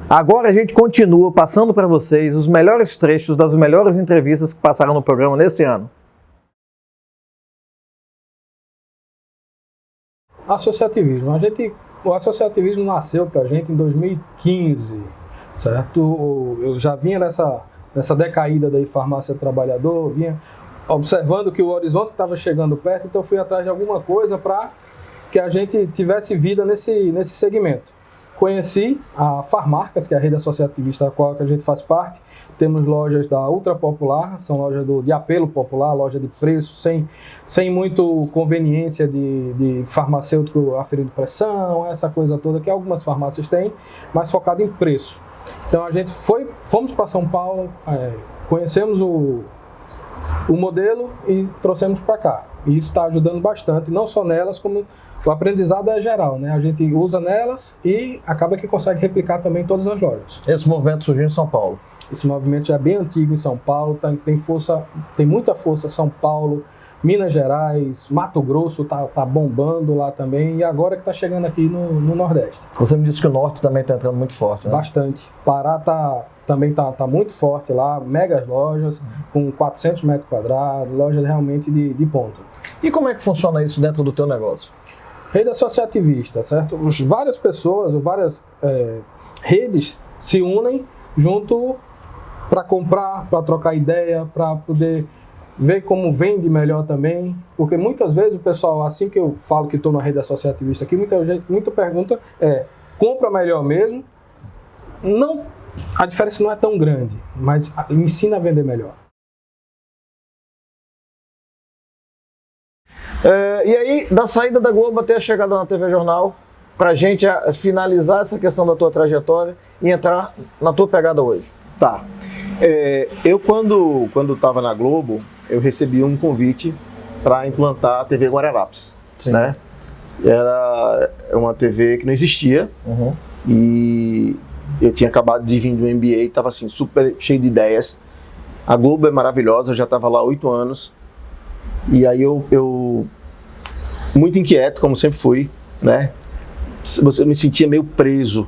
Agora a gente continua passando para vocês os melhores trechos das melhores entrevistas que passaram no programa nesse ano. Associativismo. O associativismo nasceu para a gente em 2015, certo? Eu já vinha nessa decaída da farmácia do trabalhador, vinha observando que o horizonte estava chegando perto, então fui atrás de alguma coisa para que a gente tivesse vida nesse segmento. Conheci a Farmarcas, que é a rede associativista da qual a gente faz parte. Temos lojas da Ultra Popular, são lojas de apelo popular, loja de preço, sem muito conveniência de farmacêutico aferindo pressão, essa coisa toda que algumas farmácias têm, mas focado em preço. Então a gente fomos para São Paulo, conhecemos o modelo e trouxemos para cá. E isso está ajudando bastante, não só nelas, como o aprendizado é geral, né? A gente usa nelas e acaba que consegue replicar também em todas as lojas. Esse movimento surgiu em São Paulo. Esse movimento já é bem antigo em São Paulo, tem muita força São Paulo, Minas Gerais, Mato Grosso tá bombando lá também, e agora que está chegando aqui no Nordeste. Você me disse que o Norte também está entrando muito forte, né? Bastante. Pará também tá muito forte lá, megas lojas, com 400 metros quadrados, lojas realmente de ponta. E como é que funciona isso dentro do teu negócio? Rede associativista, certo? Várias pessoas, várias redes se unem junto para comprar, para trocar ideia, para poder ver como vende melhor também, porque muitas vezes o pessoal, assim que eu falo que estou na rede associativista aqui, muita pergunta compra melhor mesmo? Não, a diferença não é tão grande, mas ensina a vender melhor. E aí, da saída da Globo até a chegada na TV Jornal, pra gente finalizar essa questão da tua trajetória e entrar na tua pegada hoje. Tá. Eu, quando estava na Globo, eu recebi um convite para implantar a TV Guararapes, né? Era uma TV que não existia, e eu tinha acabado de vir do MBA, estava assim, super cheio de ideias. A Globo é maravilhosa, eu já estava lá há 8 anos. E aí eu muito inquieto, como sempre fui, né? Eu me sentia meio preso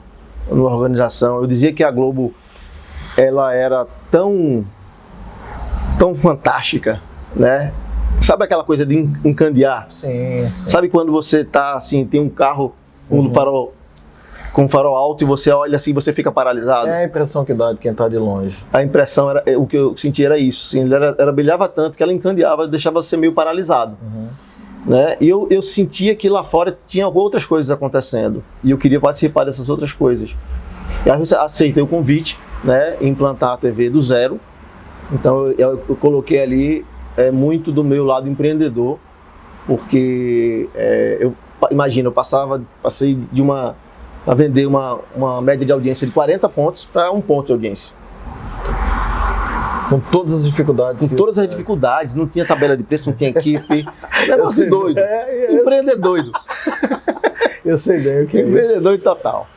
numa organização. Eu dizia que a Globo, ela era tão fantástica, né? Sabe aquela coisa de encandear? Sim. Sabe quando você tá assim, tem um carro com farol alto e você olha assim, você fica paralisado? É a impressão que dá de quem está de longe. A impressão o que eu senti era isso, assim, ela brilhava tanto que ela encandeava, deixava você meio paralisado. Né? E eu sentia que lá fora tinha outras coisas acontecendo e eu queria participar dessas outras coisas. E aí eu aceitei o convite, né, implantar a TV do zero. Então eu coloquei ali muito do meu lado empreendedor, porque imagina, eu passei a vender uma média de audiência de 40 pontos para 1 ponto de audiência. Com todas as dificuldades. Com todas as dificuldades, não tinha tabela de preço, não tinha equipe. Negócio doido. Empreender doido. Eu sei bem o que é. Empreendedor total.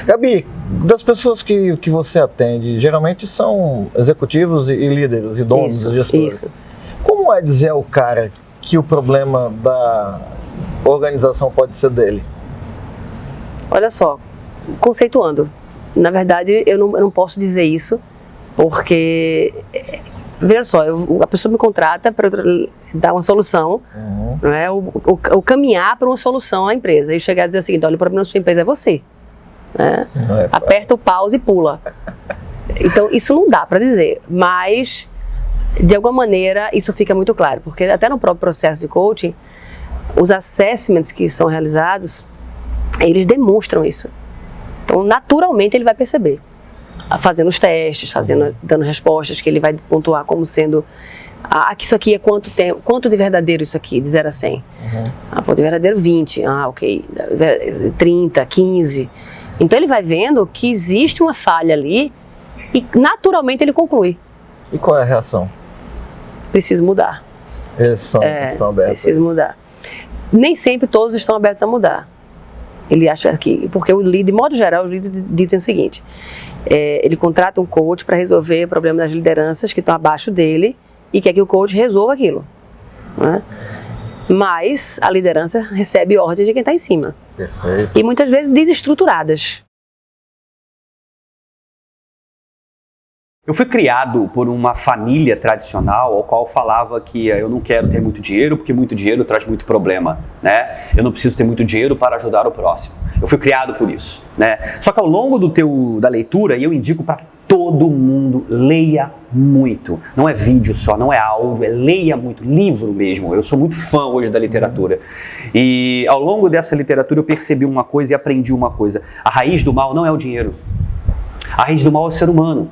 Gabi, das pessoas que você atende, geralmente são executivos e líderes, e donos, e gestores. Isso. Como é dizer ao cara que o problema da organização pode ser dele? Olha só, conceituando. Na verdade, eu não posso dizer isso, porque, veja só, a pessoa me contrata para dar uma solução, não é? O caminhar para uma solução à empresa, e chegar a dizer o seguinte: olha, o problema da sua empresa é você. Né? Aperta o pause e pula. Então, isso não dá para dizer, mas de alguma maneira isso fica muito claro, porque até no próprio processo de coaching, os assessments que são realizados, eles demonstram isso. Então, naturalmente, ele vai perceber, fazendo os testes, dando respostas que ele vai pontuar como sendo que isso aqui é quanto de verdadeiro isso aqui, de 0 a 100. De verdadeiro 20, ok, 30, 15. Então, ele vai vendo que existe uma falha ali e, naturalmente, ele conclui. E qual é a reação? Preciso mudar. Eles estão abertos. Preciso mudar. Nem sempre todos estão abertos a mudar. Ele acha que, porque de modo geral, os líderes dizem o seguinte: ele contrata um coach para resolver o problema das lideranças que estão abaixo dele e quer que o coach resolva aquilo. né? Mas a liderança recebe ordens de quem está em cima. Perfeito. E muitas vezes desestruturadas. Eu fui criado por uma família tradicional, ao qual falava que eu não quero ter muito dinheiro, porque muito dinheiro traz muito problema, né? Eu não preciso ter muito dinheiro para ajudar o próximo. Eu fui criado por isso, né? Só que ao longo da leitura, e eu indico para todo mundo, leia muito. Não é vídeo só, não é áudio, é leia muito, livro mesmo. Eu sou muito fã hoje da literatura. E ao longo dessa literatura eu percebi uma coisa e aprendi uma coisa. A raiz do mal não é o dinheiro. A raiz do mal é o ser humano.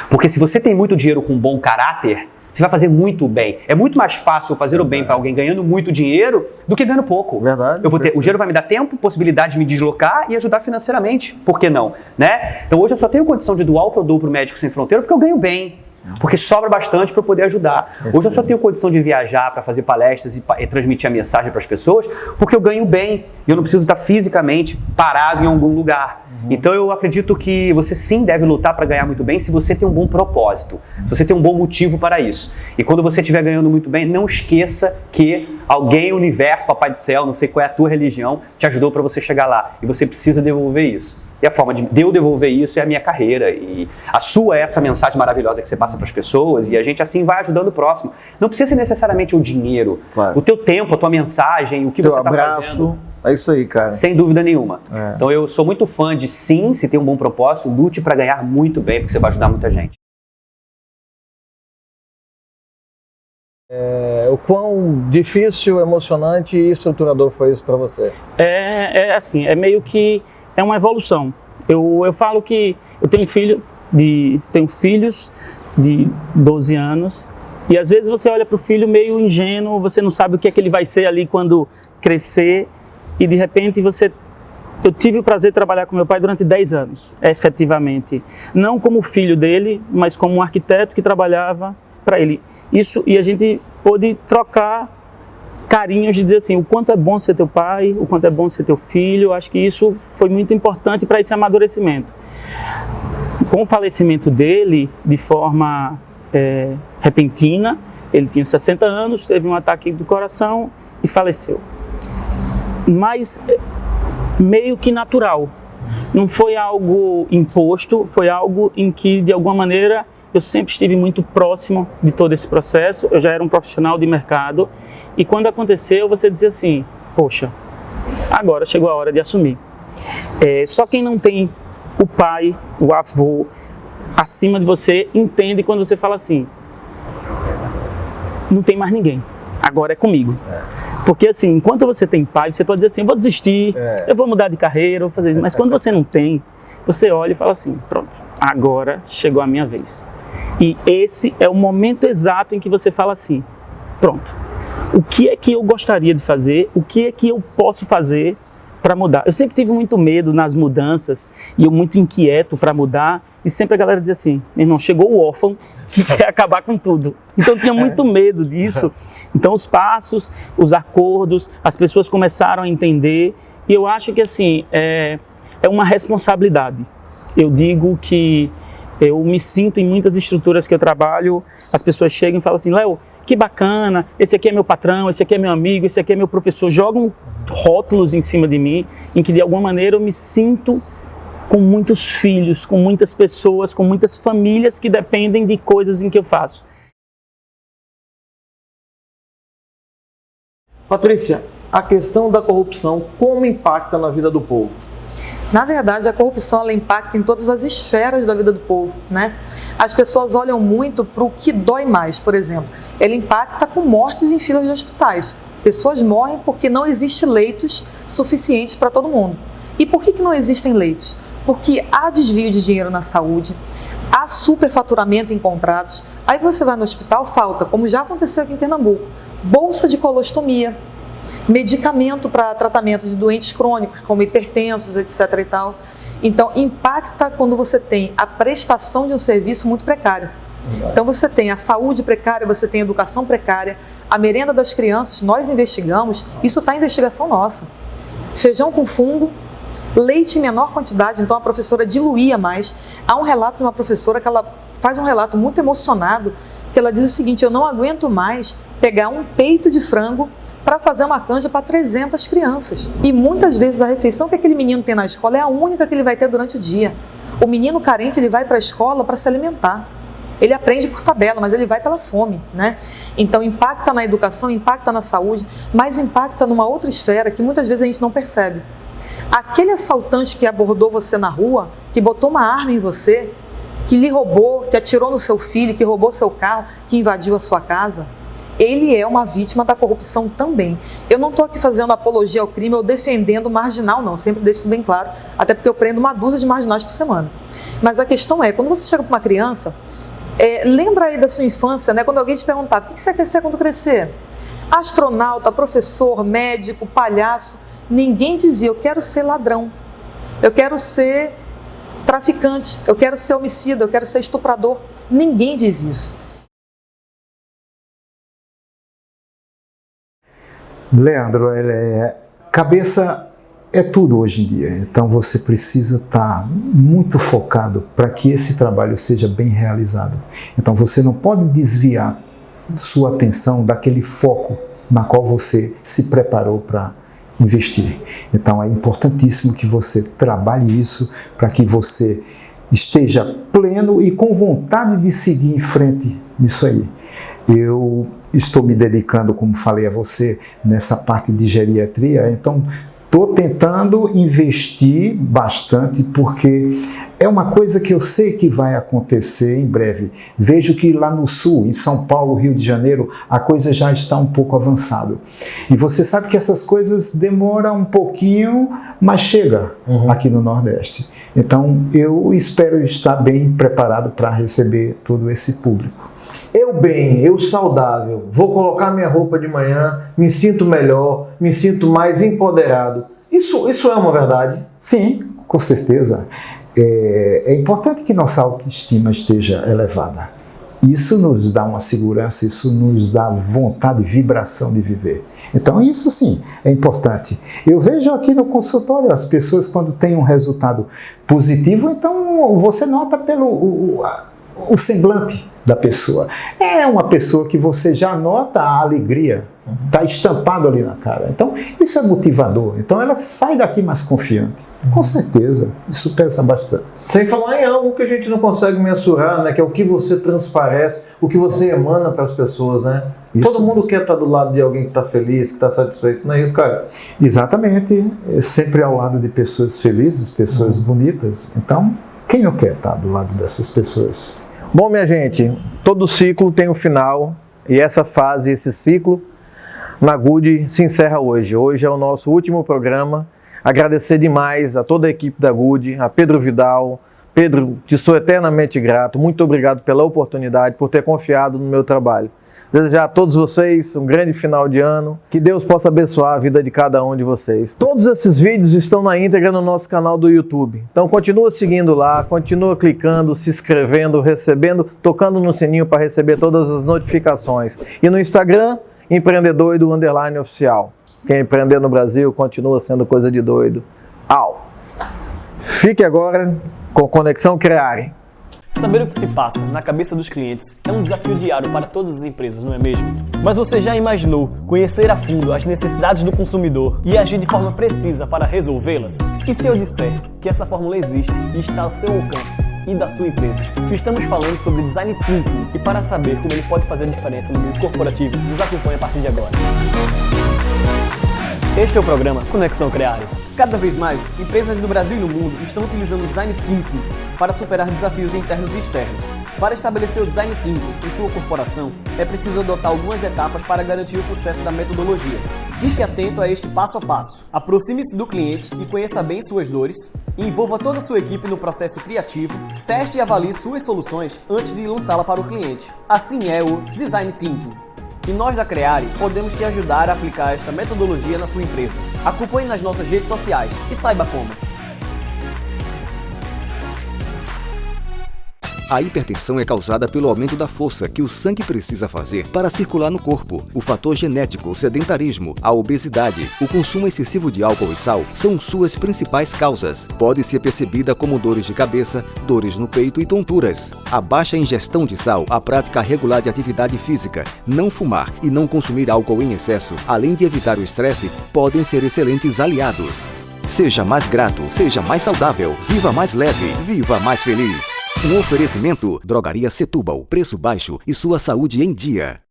Porque se você tem muito dinheiro com bom caráter, você vai fazer muito bem. É muito mais fácil fazer o bem para alguém ganhando muito dinheiro do que ganhando pouco. Verdade. O dinheiro vai me dar tempo, possibilidade de me deslocar e ajudar financeiramente. Por que não? Né? Então hoje eu só tenho condição de doar o que eu dou para o Médicos Sem Fronteira porque eu ganho bem. Porque sobra bastante para eu poder ajudar. Hoje eu só tenho condição de viajar para fazer palestras e transmitir a mensagem para as pessoas porque eu ganho bem e eu não preciso estar fisicamente parado em algum lugar. Então eu acredito que você sim deve lutar para ganhar muito bem se você tem um bom propósito, se você tem um bom motivo para isso. E quando você estiver ganhando muito bem, não esqueça que alguém, o universo, Papai do Céu, não sei qual é a tua religião, te ajudou para você chegar lá. E você precisa devolver isso. E a forma de eu devolver isso é a minha carreira. E a sua é essa mensagem maravilhosa que você passa para as pessoas e a gente assim vai ajudando o próximo. Não precisa ser necessariamente o dinheiro. Claro. O teu tempo, a tua mensagem, o que você está fazendo. É isso aí, cara. Sem dúvida nenhuma. Então eu sou muito fã de sim, se tem um bom propósito, lute para ganhar muito bem, porque você vai ajudar muita gente. O quão difícil, emocionante e estruturador foi isso para você? Assim, é meio que é uma evolução. Eu falo que eu tenho filhos de 12 anos e às vezes você olha para o filho meio ingênuo, você não sabe o que é que ele vai ser ali quando crescer e de repente eu tive o prazer de trabalhar com meu pai durante 10 anos, efetivamente. Não como filho dele, mas como um arquiteto que trabalhava para ele. Isso, e a gente pôde trocar carinhos de dizer assim, o quanto é bom ser teu pai, o quanto é bom ser teu filho. Acho que isso foi muito importante para esse amadurecimento. Com o falecimento dele, de forma repentina, ele tinha 60 anos, teve um ataque do coração e faleceu. Mas meio que natural. Não foi algo imposto, foi algo em que, de alguma maneira, eu sempre estive muito próximo de todo esse processo. Eu já era um profissional de mercado e quando aconteceu, você dizia assim, poxa, agora chegou a hora de assumir. Só quem não tem o pai, o avô, acima de você, entende quando você fala assim, não tem mais ninguém, agora é comigo. Porque assim, enquanto você tem pai, você pode dizer assim, eu vou desistir, eu vou mudar de carreira, eu vou fazer isso. Mas quando você não tem, você olha e fala assim, pronto, agora chegou a minha vez. E esse é o momento exato em que você fala assim, pronto, o que é que eu gostaria de fazer, o que é que eu posso fazer para mudar? Eu sempre tive muito medo nas mudanças e eu muito inquieto para mudar e sempre a galera dizia assim, meu irmão, chegou o órfão que quer acabar com tudo. Então eu tinha muito medo disso. Então os passos, os acordos, as pessoas começaram a entender e eu acho que assim, é uma responsabilidade. Eu digo que eu me sinto em muitas estruturas que eu trabalho, as pessoas chegam e falam assim, Léo, que bacana, esse aqui é meu patrão, esse aqui é meu amigo, esse aqui é meu professor, jogam rótulos em cima de mim, em que de alguma maneira eu me sinto com muitos filhos, com muitas pessoas, com muitas famílias que dependem de coisas em que eu faço. Patrícia, a questão da corrupção, como impacta na vida do povo? Na verdade, a corrupção ela impacta em todas as esferas da vida do povo, né? As pessoas olham muito para o que dói mais, por exemplo. Ela impacta com mortes em filas de hospitais. Pessoas morrem porque não existem leitos suficientes para todo mundo. E por que não existem leitos? Porque há desvio de dinheiro na saúde, há superfaturamento em contratos. Aí você vai no hospital, falta, como já aconteceu aqui em Pernambuco, bolsa de colostomia, medicamento para tratamento de doentes crônicos, como hipertensos, etc. e tal. Então, impacta quando você tem a prestação de um serviço muito precário. Então, você tem a saúde precária, você tem a educação precária, a merenda das crianças, nós investigamos, isso está em investigação nossa. Feijão com fungo, leite em menor quantidade, então a professora diluía mais. Há um relato de uma professora que ela faz um relato muito emocionado, que ela diz o seguinte, eu não aguento mais pegar um peito de frango para fazer uma canja para 300 crianças. E muitas vezes a refeição que aquele menino tem na escola é a única que ele vai ter durante o dia. O menino carente, ele vai para a escola para se alimentar. Ele aprende por tabela, mas ele vai pela fome, né? Então impacta na educação, impacta na saúde, mas impacta numa outra esfera que muitas vezes a gente não percebe. Aquele assaltante que abordou você na rua, que botou uma arma em você, que lhe roubou, que atirou no seu filho, que roubou seu carro, que invadiu a sua casa, ele é uma vítima da corrupção também. Eu não estou aqui fazendo apologia ao crime ou defendendo o marginal, não. Sempre deixo isso bem claro, até porque eu prendo uma dúzia de marginais por semana. Mas a questão é, quando você chega para uma criança, lembra aí da sua infância, né? Quando alguém te perguntava, o que você quer ser quando crescer? Astronauta, professor, médico, palhaço. Ninguém dizia, eu quero ser ladrão, eu quero ser traficante, eu quero ser homicida, eu quero ser estuprador. Ninguém diz isso. Leandro, cabeça é tudo hoje em dia, então você precisa estar muito focado para que esse trabalho seja bem realizado. Então você não pode desviar sua atenção daquele foco na qual você se preparou para investir. Então é importantíssimo que você trabalhe isso para que você esteja pleno e com vontade de seguir em frente nisso aí. Eu estou me dedicando, como falei a você, nessa parte de geriatria, então estou tentando investir bastante porque é uma coisa que eu sei que vai acontecer em breve. Vejo que lá no Sul, em São Paulo, Rio de Janeiro, a coisa já está um pouco avançada. E você sabe que essas coisas demoram um pouquinho, mas chega aqui no Nordeste. Então eu espero estar bem preparado para receber todo esse público. Eu saudável, vou colocar minha roupa de manhã, me sinto melhor, me sinto mais empoderado. Isso é uma verdade? Sim, com certeza. É importante que nossa autoestima esteja elevada. Isso nos dá uma segurança, isso nos dá vontade, vibração de viver. Então isso sim é importante. Eu vejo aqui no consultório as pessoas quando têm um resultado positivo, então você nota pelo o semblante da pessoa. É uma pessoa que você já nota a alegria, está estampado ali na cara. Então, isso é motivador. Então, ela sai daqui mais confiante. Com certeza, isso pesa bastante. Sem falar em algo que a gente não consegue mensurar, né? Que é o que você transparece, o que você emana para as pessoas, né? Isso. Todo mundo quer estar do lado de alguém que está feliz, que está satisfeito, não é isso, cara? Exatamente. Sempre ao lado de pessoas felizes, pessoas bonitas. Então, quem não quer estar do lado dessas pessoas? Bom, minha gente, todo ciclo tem um final e essa fase, esse ciclo na Good se encerra hoje. Hoje é o nosso último programa. Agradecer demais a toda a equipe da Good, a Pedro Vidal. Pedro, te sou eternamente grato. Muito obrigado pela oportunidade, por ter confiado no meu trabalho. Desejar a todos vocês um grande final de ano. Que Deus possa abençoar a vida de cada um de vocês. Todos esses vídeos estão na íntegra no nosso canal do YouTube. Então continua seguindo lá, continua clicando, se inscrevendo, recebendo, tocando no sininho para receber todas as notificações. E no Instagram, empreendedoido_oficial. Quem empreender no Brasil continua sendo coisa de doido. Fique agora com Conexão Creare. Saber o que se passa na cabeça dos clientes é um desafio diário para todas as empresas, não é mesmo? Mas você já imaginou conhecer a fundo as necessidades do consumidor e agir de forma precisa para resolvê-las? E se eu disser que essa fórmula existe e está ao seu alcance e da sua empresa? Estamos falando sobre Design Thinking e para saber como ele pode fazer a diferença no mundo corporativo, nos acompanhe a partir de agora. Este é o programa Conexão Creare. Cada vez mais, empresas do Brasil e no mundo estão utilizando o Design Thinking para superar desafios internos e externos. Para estabelecer o Design Thinking em sua corporação, é preciso adotar algumas etapas para garantir o sucesso da metodologia. Fique atento a este passo a passo. Aproxime-se do cliente e conheça bem suas dores. Envolva toda a sua equipe no processo criativo. Teste e avalie suas soluções antes de lançá-la para o cliente. Assim é o Design Thinking. E nós da Creare podemos te ajudar a aplicar esta metodologia na sua empresa. Acompanhe nas nossas redes sociais e saiba como. A hipertensão é causada pelo aumento da força que o sangue precisa fazer para circular no corpo. O fator genético, o sedentarismo, a obesidade, o consumo excessivo de álcool e sal são suas principais causas. Pode ser percebida como dores de cabeça, dores no peito e tonturas. A baixa ingestão de sal, a prática regular de atividade física, não fumar e não consumir álcool em excesso, além de evitar o estresse, podem ser excelentes aliados. Seja mais grato, seja mais saudável, viva mais leve, viva mais feliz. Um oferecimento: Drogaria Setúbal, preço baixo e sua saúde em dia.